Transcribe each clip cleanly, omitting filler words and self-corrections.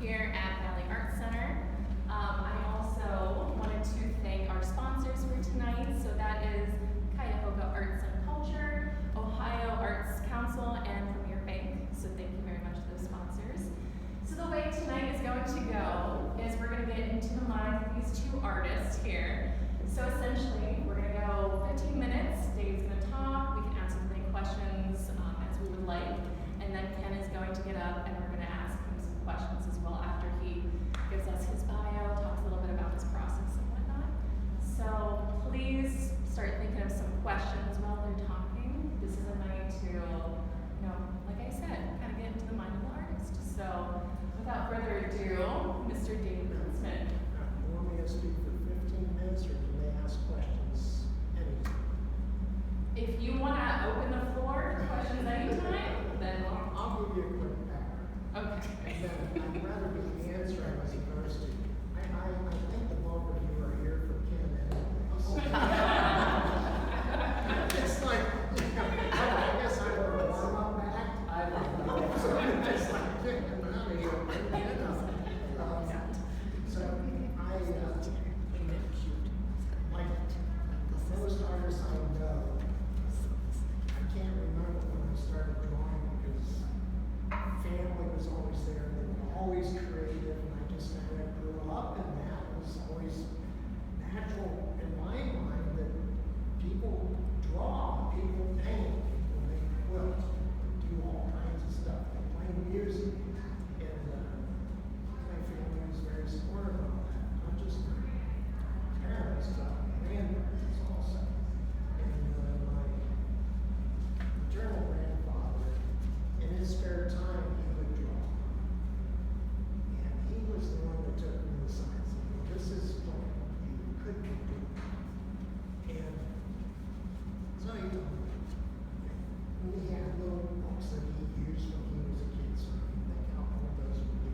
here at Valley Arts Center. I also wanted to thank our sponsors for tonight. So that is Cuyahoga Arts and Culture, Ohio Arts Council, and Premier Bank. So thank you very much to those sponsors. So the way tonight is going to go is we're going to get into the minds of these two artists here. So essentially, we're going to go 15 minutes. Dave's going to talk. We can answer as many questions as we would like. And then Ken is going to get up and we're going to ask him some questions as well after he gives us his bio, talks a little bit about his process and whatnot. So please start thinking of some questions while they're talking. This is a night to, like I said, kind of get into the mind of the artist. So without further ado, Mr. Dave Kuntzman. You want me to speak for 15 minutes or can they ask questions anytime? If you want to open the floor to questions anytime, then I'll give you a quick background. okay. And then I'd rather be answering as opposed to, I think the bulk of you are here for Ken anyway. It's like, I guess I wrote a warm-up act. I don't know. So it's like, I'm out of here. So like most artists I know, I can't remember when I started drawing because family was always there. They were always creative, and I just kind of grew up in that. It was always natural in my mind that people draw, people paint, people make quilt, do all kinds of stuff. They play music, and my family was very supportive of that. Not just my parents, but my grandparents also. And my maternal grandfather, in his spare time, he would draw. And he was the one that took me to the science. This is what you could be doing. And so he told me. And he had little books that he used when he was a kid, so I can think how old those would be.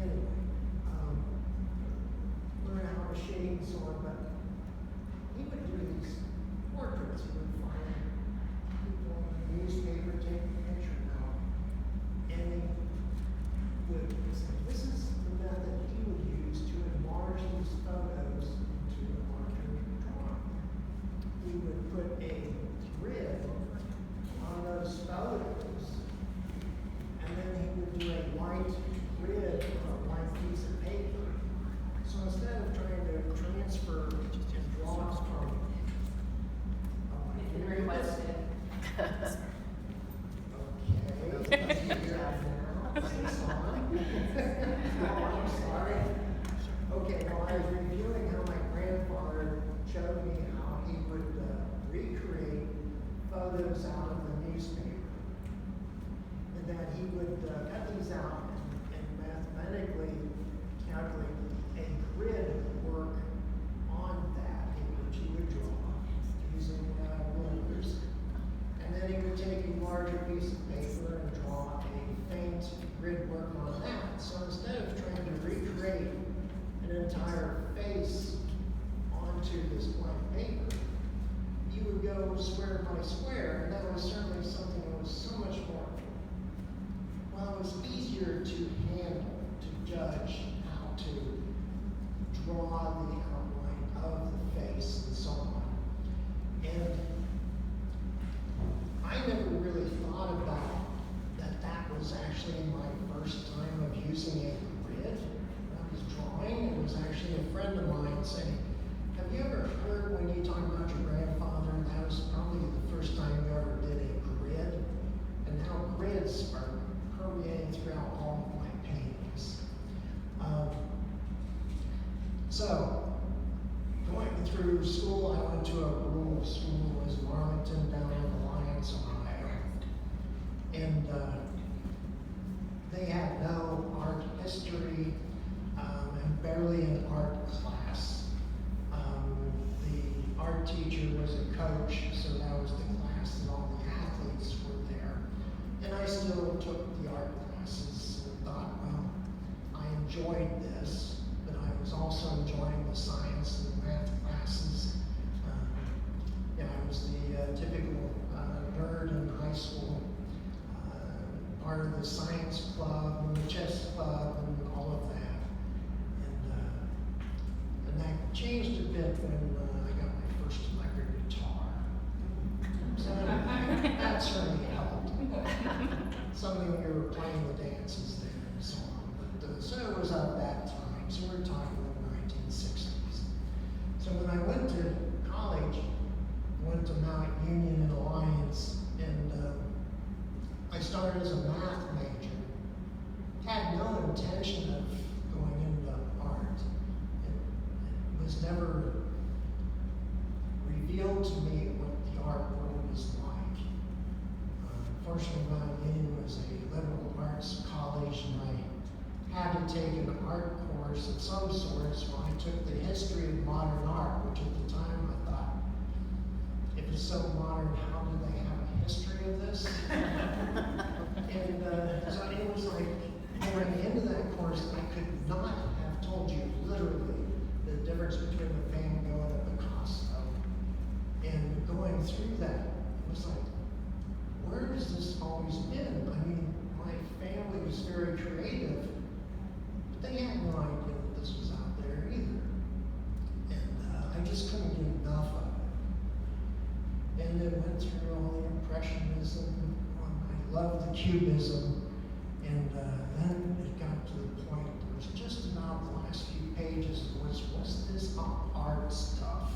Anyway, learn how to shade and so on, but he would do these portraits. He would find people in the newspaper taking a picture now, and they would say, this is the method he would use to enlarge these photos into a larger drawing. He would put a grid on those photos, and then he would do a white grid on a white piece of paper. So instead of trying to transfer and draw from It's been requested. I'm sorry. Okay, well, I was reviewing how my grandfather showed me how he would recreate photos out of the newspaper. And that he would cut these out and mathematically calculate a grid work on that, which he would draw using rulers. And then he would take a larger piece of paper and draw a faint grid work on that. So instead of trying to recreate an entire face onto this blank paper, you would go square by square, and that was certainly something that was so much more, well, it was easier to handle, to judge how to draw the outline of the face and so on. And I never really thought about that was actually my first time of using a grid. I was drawing, and it was actually a friend of mine saying, have you ever heard when you talk about your grandfather, that was probably the first time you ever did a grid, and now grids are permeating throughout all of my paintings. So, going through school, I went to a rural school, it was in Arlington, down in Alliance, Ohio. And they had no art history and barely an art class. The art teacher was a coach, so that was the class that all the athletes were there. And I still took the art classes and thought, well, I enjoyed this, but I was also enjoying the science and math classes. I was the typical nerd in high school, part of the science club and the chess club and all of that. And that changed a bit when I got my first electric guitar. So that certainly helped. Something we were playing the dances there and so on. But so it was at that time. So we're talking the 1960s. So when I went to college, I went to Mount Union in Alliance, and I started as a math major. Had no intention of going into art. It was never revealed to me what the art world was like. Fortunately, Mount Union was a liberal arts college, and I had to take an art course of some sort, so I took the history of modern art, which at the time I thought, if it's so modern, how do they have a history of this? And so it was like, going into that course, I could not have told you literally the difference between a Van Gogh and a Picasso. And going through that, it was like, where has this always been? I mean, my family was very creative, but they had no idea that this was out there either. And I just couldn't get enough of it. And it went through all the Impressionism. I loved the Cubism. And then it got to the point, it was just about the last few pages was, what's this art stuff?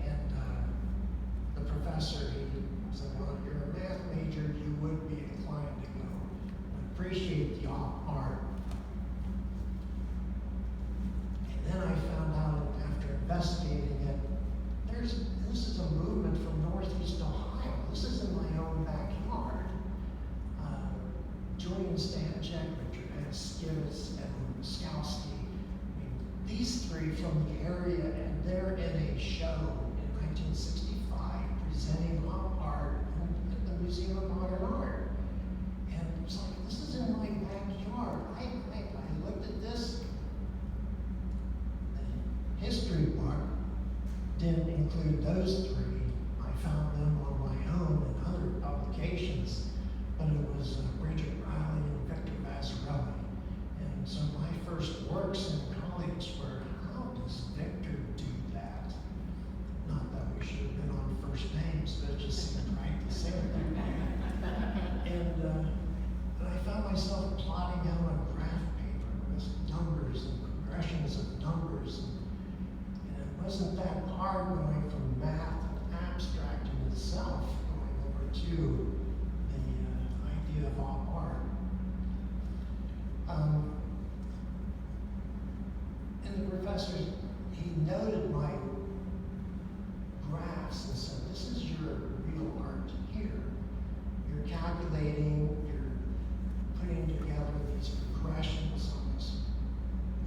And the professor, he said, well, if you're a math major, you would be inclined to go appreciate the art. And then I found out after investigating it, this is a movement from Northeast Ohio. This is in my own backyard. Julian Stanchek, Richard Skivitz, Edwin Muskowski. I mean, these three from the area, and they're in a show in 1965 presenting art at the Museum of Modern Art. And it was like, this is in my backyard. I looked at this. The history book didn't include those three. I found them on my own in other publications, but it was Bridget Riley and Victor Vassarelli. And so my first works in college were, how does Victor do that? Not that we should have been on first names, but it just seemed right to say that. And I found myself plotting out on graph paper with numbers and progressions of numbers. And it wasn't that hard going from math and abstract in itself, going over to the idea of art. And the professor, he noted my graphs and said, this is your real art here. You're calculating, you're putting together these progressions on this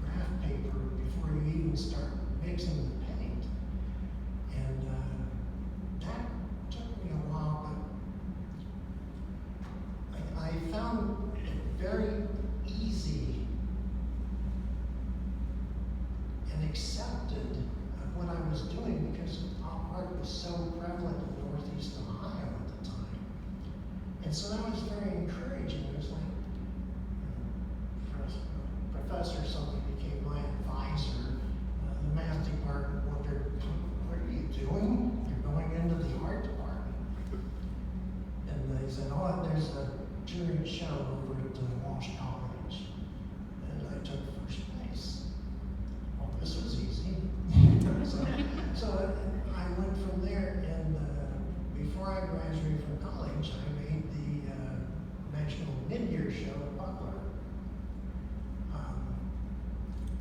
graph paper before you even start mixing the paint. And that took me a while, but I found it very easy and accepted what I was doing because art was so prevalent in Northeast Ohio at the time. And so that was very encouraging. It was like, Professor suddenly became my advisor. The math department wondered, what are you doing? You're going into the art department. And they said, oh, there's a jury show over at Walsh College. And I took first place. Well, this was easy. so I went from there, and before I graduated from college, I made the National Mid-Year Show at Butler,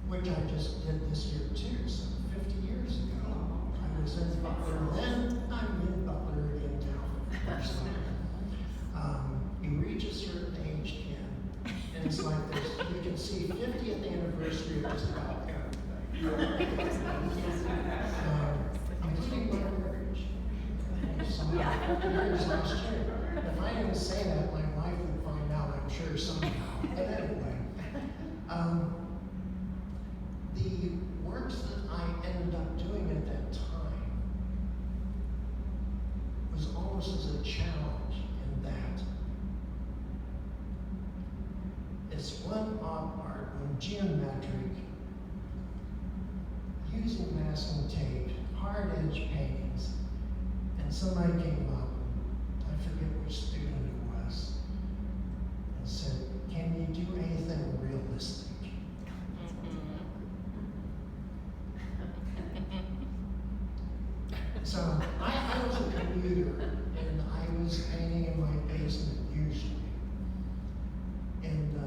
which I just did this year too, so 50 years ago. I was in Butler then, I'm in Butler again now for the first time. You reach a certain age, Ken, and it's like this, you can see 50th anniversary of just about everything. Including my marriage. So, years last year. If I didn't say that, my wife would find out, I'm sure, somehow. But anyway, the works that I ended up doing at that time was almost as a challenge in that geometric, using masking tape, hard edge paintings, and somebody came up, I forget which student it was, and said, "Can you do anything realistic?" So I was a commuter, and I was painting in my basement usually. And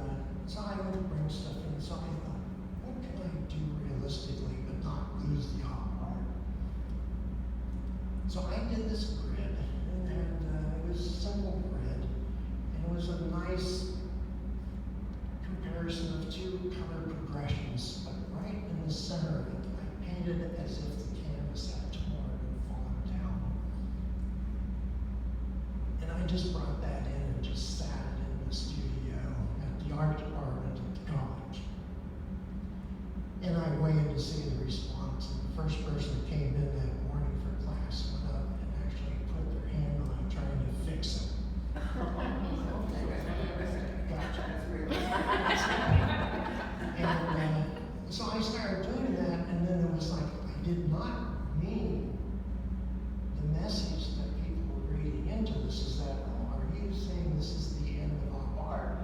so I would bring stuff in, so I thought, what can I do realistically but not lose the art? So I did this grid, and it was a simple grid, and it was a nice comparison of two color progressions, but right in the center of it, I painted it as if the canvas had torn and fallen down. And I just brought that in and just sat it in the studio at the art department at the college. And I waited to see the response, and the first person that came in that morning for class went up and actually put their hand on it trying to fix it. And so I started doing that, and then it was like, I did not mean the message that people were reading into this is that, oh, are you saying this is the end of our art?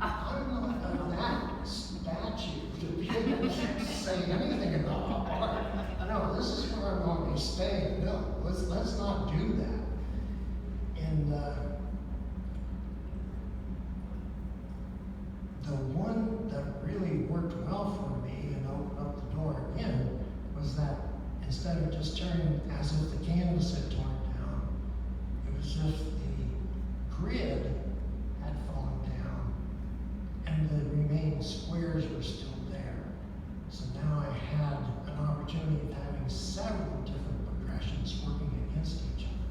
I'm not of that statue to be able to say anything about art. No, this is where I'm going to be staying. No, let's not do that. And the one that really worked well for me and opened up the door again was that instead of just turning as if the canvas had torn down, it was as if the grid had fallen down and the remaining squares were still there. So now I had an opportunity of having several different progressions working against each other.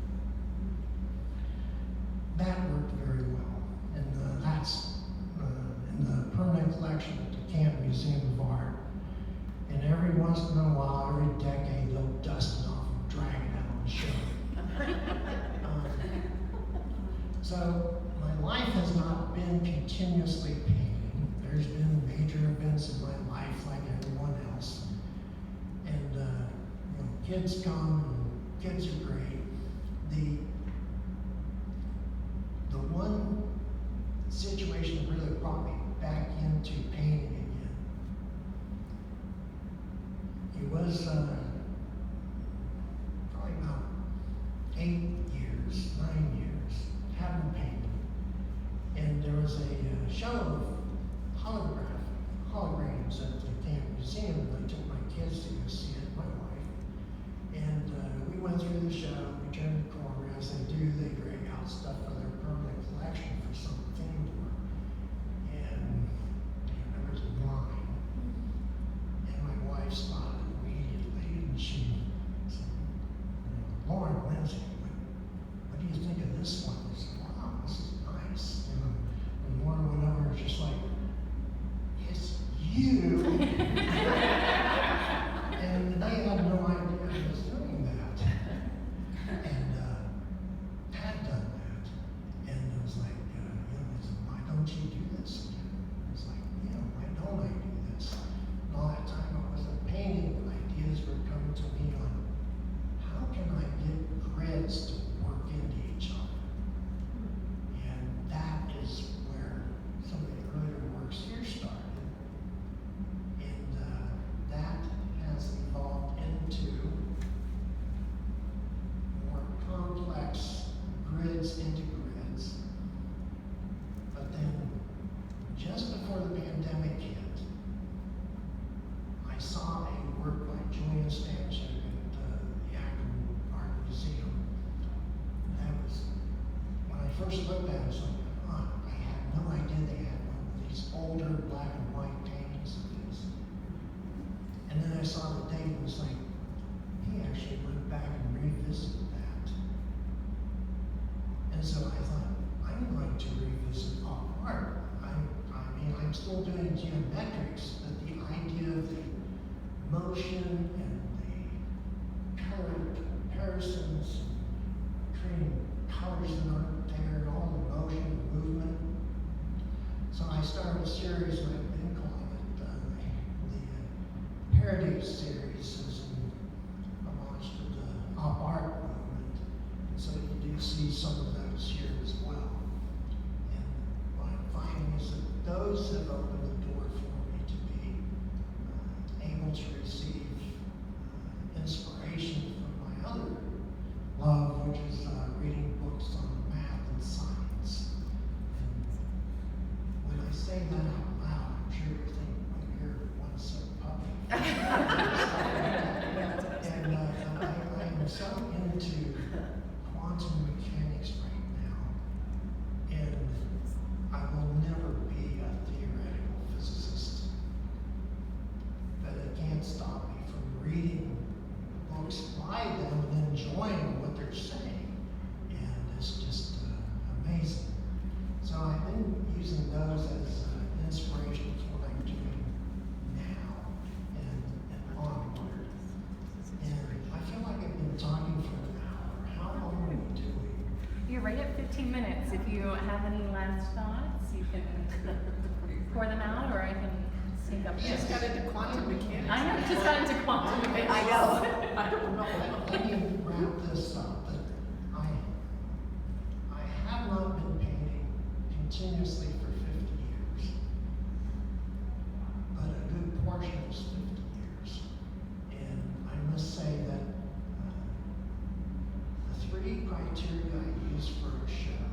That worked very well, and that's in the permanent collection at the Camp Museum of Art. And every once in a while, every decade, they'll dust it off and drag it out and show it. So my life has not been continuously painting. There's been major events in my life like everyone else. And kids come, and kids are great. The one situation that really brought me back into painting again, it was probably about 8 years, 9 years, hadn't painted. And there was a show of holograms at the Camp Museum, and I took my kids to go see it, my wife. And we went through the show, we turned the corner, as they do, they drag out stuff for their permanent collection for some theme work. And there was a line, and my wife spotted it immediately, and she said, "Lauren, Lindsay, what do you think of this one?" I said, "Wow, this is nice." And Lauren went over and was just like, "It's you." And they had no idea I was doing that. And had done that. And I was like, I said, "Why don't you do this again?" I was like, "Why don't I do this?" And all that time I wasn't painting, ideas were coming to me on how can I get grids to work into each other? And that is where some of the earlier works here started. And that has evolved into more complex grids into grids. But then, just before the pandemic hit, I saw a work by Julian Stanchik at the Akron Art Museum. That was, when I first looked at it, I was like, I had no idea they had one of these older black and white paintings of his. And then I saw the date and was like, he actually went back and revisited that. And so I thought, I'm going to revisit all art. I'm still doing geometrics, but the idea of the motion and the color comparisons, creating colors that aren't there, and all the motion and movement. So I started a series, and I've been calling it latest series is launched with the Op Art movement, and so you do see some of those here as well. And what I'm finding is that those have opened the door for me to be able to receive inspiration from my other love, which is reading books on math and science. And when I say that out loud, I'm sure you think, well, you're one so public. And I am so into quantum mechanics right now, and I will never be a theoretical physicist. But it can't stop me from reading books by them and enjoying what they're saying. And it's just amazing. So I've been using those as inspiration for what I'm doing now and onward. And I feel like I've been talking for an hour. How long are we doing? You're right at 15 minutes. If you have any last thoughts, you can pour them out, or I can sync up. You just got into quantum mechanics. I know, just got into quantum mechanics. I know. I don't know. Let me wrap this up. That I have not been painting continuously for 50 years, but a good portion is 50 years. And I must say that the three criteria I use for a show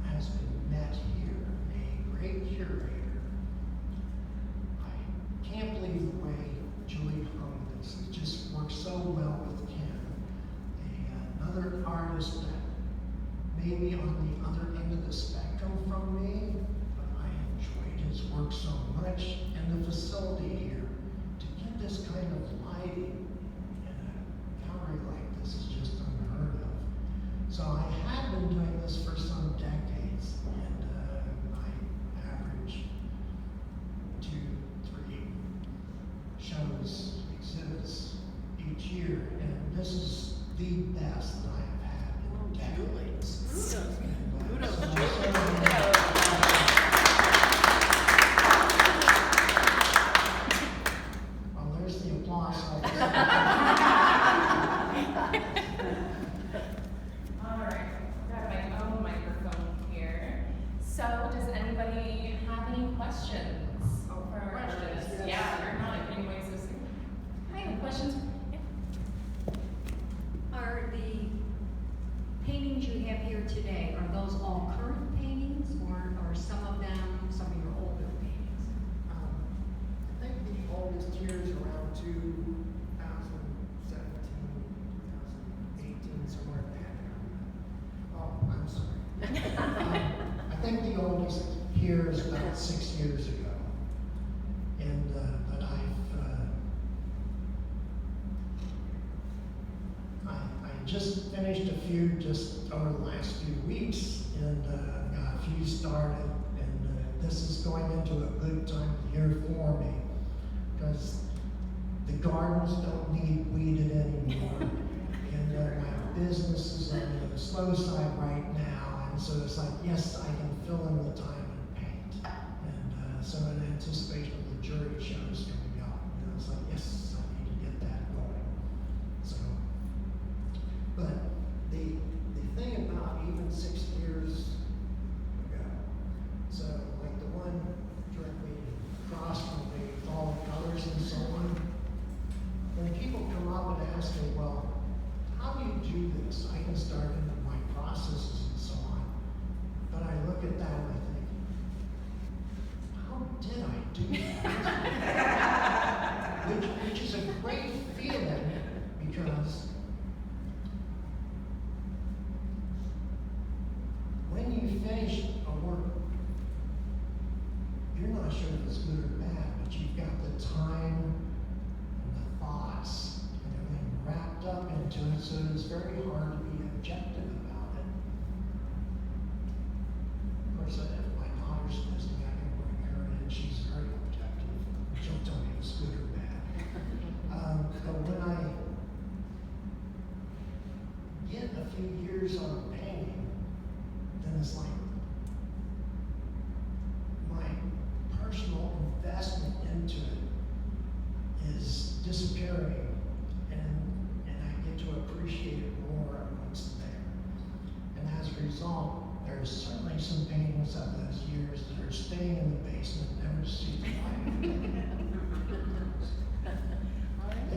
has been met here. A great curator. I can't believe the way Julie hung this. It just works so well with Ken. Another artist that may be on the other end of the spectrum from me, but I enjoyed his work so much. And the facility here, to get this kind of lighting in a gallery like this is just unheard of. So I have been doing this for some decades, and I average 2-3 shows, exhibits each year, and this is the best that I have had in decades. Kudos, And, Julie. so- Well, there's the applause. All right, grab my own microphone here. So, does anybody have any questions for our questions, artists? yes. Yeah, or not, anyway, so I have questions. Yeah. Are the paintings you have here today, are those all current paintings, or some of them, some of your older paintings? I think the oldest here is around 2017, 2018, somewhere in that area. Oh, I'm sorry. I think the oldest here is about 6 years ago. And, but I just finished a few just over the last few weeks, and got a few started, and this is going into a good time of year for me, because the gardens don't need weeded anymore, and my business is on the slow side right now, and so it's like, yes, I can fill in the time and paint, and so in anticipation of the jury shows coming up, it's like, yes, I need to get that going. So, but the thing about even 6 years ago, so like the one directly across from me, with all the colors and so on, when people come up and ask me, well, how do you do this? I can start into my processes and so on. But I look at that and I think, how did I do that? which is a great feeling, because when you finish a work, you're not sure if it's good or bad, but you've got the time and the thoughts and everything wrapped up into it, so it's very hard to be objective about it. Of course, if my daughter's listening, I can bring her in, she's very objective. She'll tell me if it's good or bad. But when I get a few years on painting, then it's like my personal investment into it maturing, and I get to appreciate it more once there. And as a result, there's certainly some paintings of those years that are staying in the basement, never to see the light.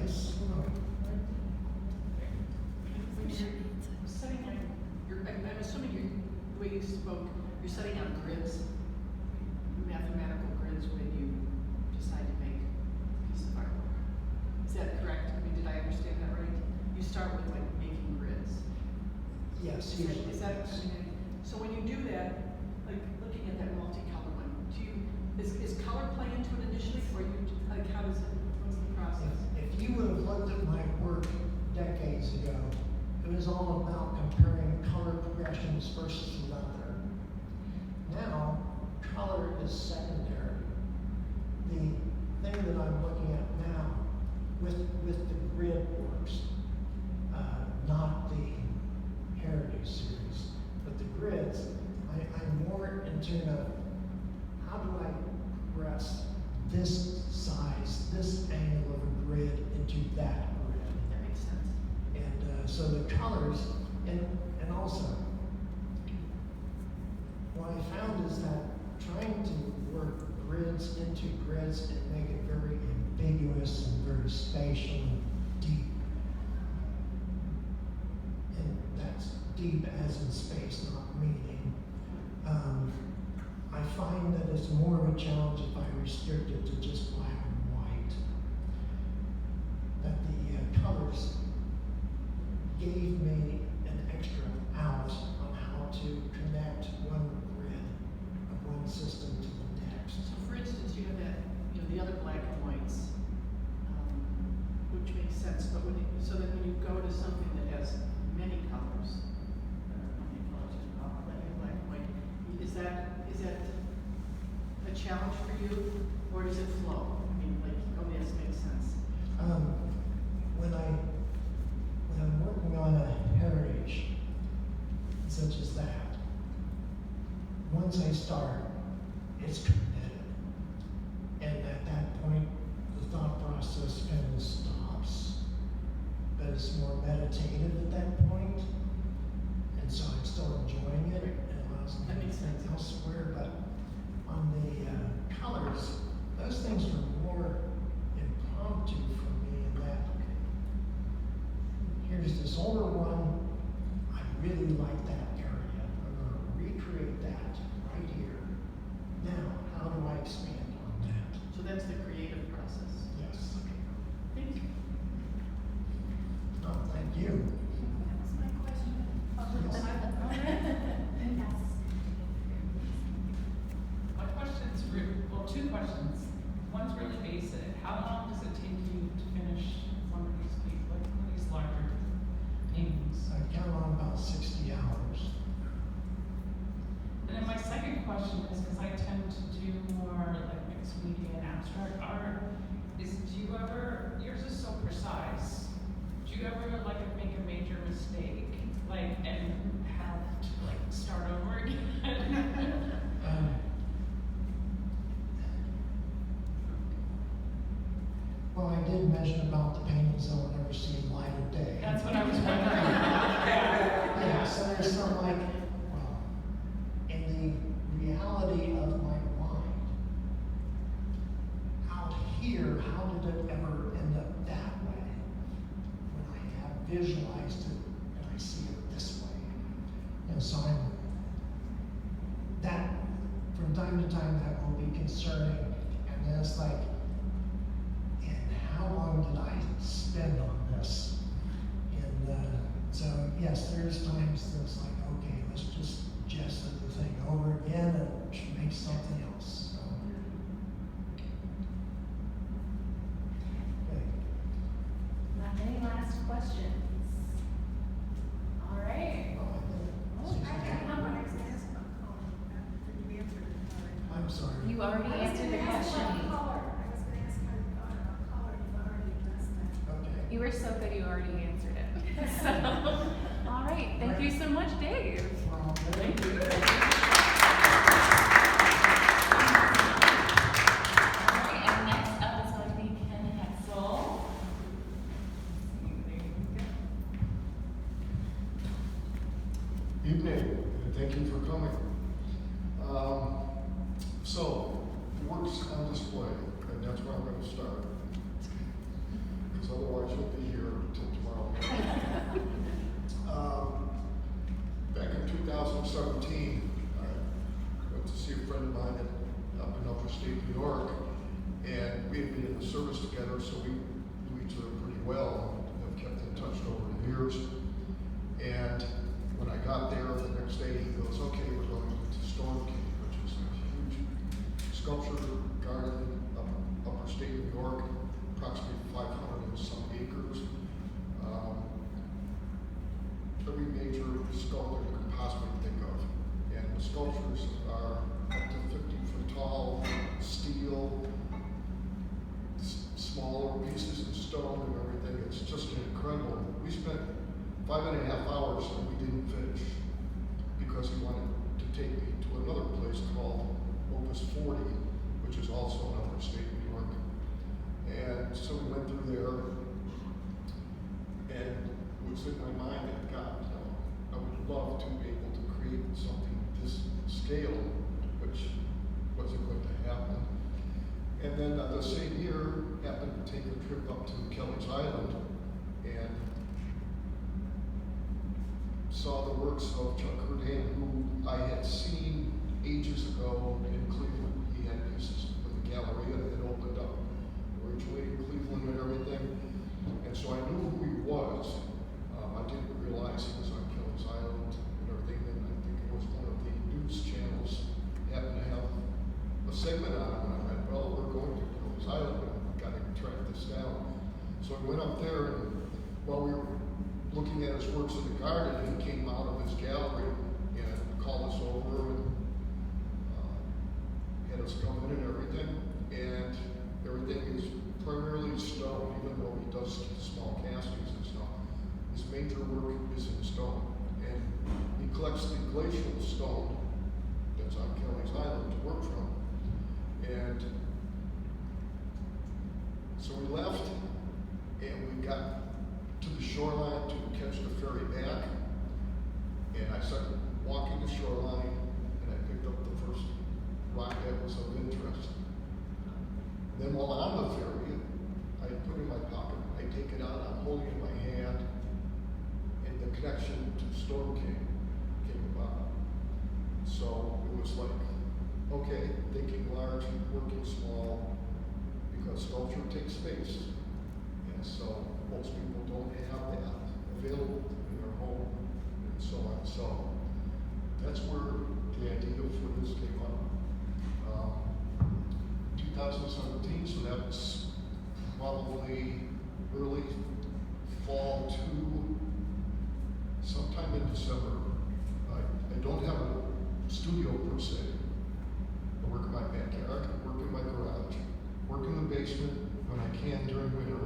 It's, Setting on, I'm assuming the way you spoke, you're setting on grids, mathematical grids when you decide to make a piece of artwork. Is that correct? I mean, did I understand that right? You start with like making grids. yes, Is usually. that, yes. so when you do that, like looking at that multicolored one, is color play into it initially, or like how does it, what's the process? If you would have looked at my work decades ago, it was all about comparing color progressions versus leather. Now, color is secondary. The thing that I'm looking at now with the grid works, not the Heritage Series, but the grids, I'm more in tune of how do I progress this size, this angle of a grid into that grid. That makes sense. And so the colors, and also, what I found is that trying to work grids into grids and make it very ambiguous and very spatial and deep. And that's deep as in space, not meaning. I find that it's more of a challenge if I restrict it to just black and white. That the colors gave me an extra out on how to connect one grid of one system to the next. So for instance, you have that, you know, the other black and whites, which makes sense, but so that when you go to something that has many colors, black and white, is that a challenge for you, or does it flow? I mean, like, oh yes, makes sense. When I'm working on a heritage such as that, once I start, it's committed. And at that point, the thought process kind of stops. But it's more meditative at that point. And so I'm still enjoying it. It allows me That to makes think sense. elsewhere. But on the colors, those things are more impromptu for me in that here's this older one, I really like that area. I'm going to recreate that right here. Now, how do I expand on that? So that's the creative process. Yes. Thank you. Oh, thank you. That was my question. My question's two questions. One's really basic. How long does it take you to finish one of these larger paintings? I count on about 60 hours. And then my second question is, because I tend to do more like mixed media and abstract art, is yours is so precise. Do you ever like make a major mistake, like, and have to like start over again? Well, I did mention about the paintings that will never see the light of day. That's what I was wondering. Yeah, so there's some like, well, in the reality of my mind, out here, how did it ever end up that way? When I have visualized it and I see it this way. And so that, from time to time, that will be concerning. And then it's like, how long did I spend on this? And so, yes, there's times that it's like, okay, let's just gesture the thing over again and make something else. So, okay. Not any last questions? All right. I'm sorry. You already answered the question. You were so good, you already answered it. So, all right. Thank you so much, Dave. Well, Thank you. All right, and next up is going to be Kenn Hetzel. service together, so we knew each other pretty well, have kept in touch over the years. And when I got there the next day, he goes, okay, we're going to Storm King, which is a huge sculpture garden up upstate New York, approximately 500 and some acres. Every major sculpture you can possibly think of. And the sculptures are up to 50 foot tall, steel, smaller pieces of stone and everything. It's just incredible. We spent 5.5 hours and we didn't finish because he wanted to take me to another place called Opus 40, which is also in upstate New York. And so we went through there, and it was in my mind that, God, you know, I would love to be able to create something this scale, which wasn't going to happen. And then the same year, happened to take a trip up to Kelly's Island and saw the works of Chuck Hurdan, who I had seen ages ago in Cleveland. He had pieces with the Galleria that opened up originally in Cleveland and everything. And so I knew who he was. I didn't realize he was on Kelly's Island and everything. And I think it was one of the news channels happened to have a segment on it. And I went, well, we're going to Kelly's Island, and I've got to track this down. So I went up there, and while we were looking at his works in the garden, he came out of his gallery and called us over and had us come in and everything. And everything is primarily stone, even though he does small castings and stuff. His major work is in stone. And he collects the glacial stone that's on Kelly's Island to work from. And so we left, and we got to the shoreline to catch the ferry back. And I started walking the shoreline, and I picked up the first rock that was of interest. Then while on the ferry, I put it in my pocket, I take it out, I'm holding it in my hand, and the connection to Storm King came about. So it was like, okay, thinking large, working small, because sculpture takes space. And so most people don't have that available in their home, and so on. So that's where the idea for this came up. 2017, so that was probably early fall to sometime in December. I don't have a studio per se. I work in my backyard, work in my garage, work in the basement when I can during winter,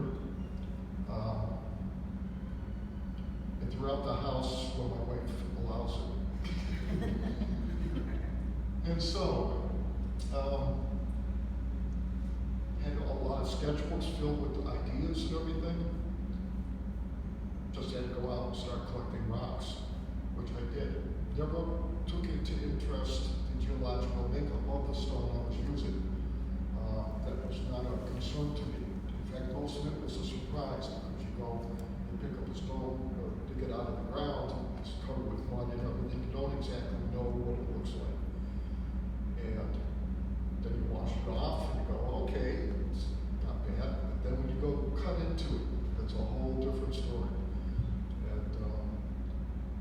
and throughout the house when my wife allows it. And so, had a lot of sketchbooks filled with ideas and everything. Just had to go out and start collecting rocks, which I did. Never took into interest the geological makeup of the stone I was using. That was not a concern to me. In fact, most of it was a surprise because you go and pick up a stone or dig it out of the ground, it's covered with mud and everything. You don't exactly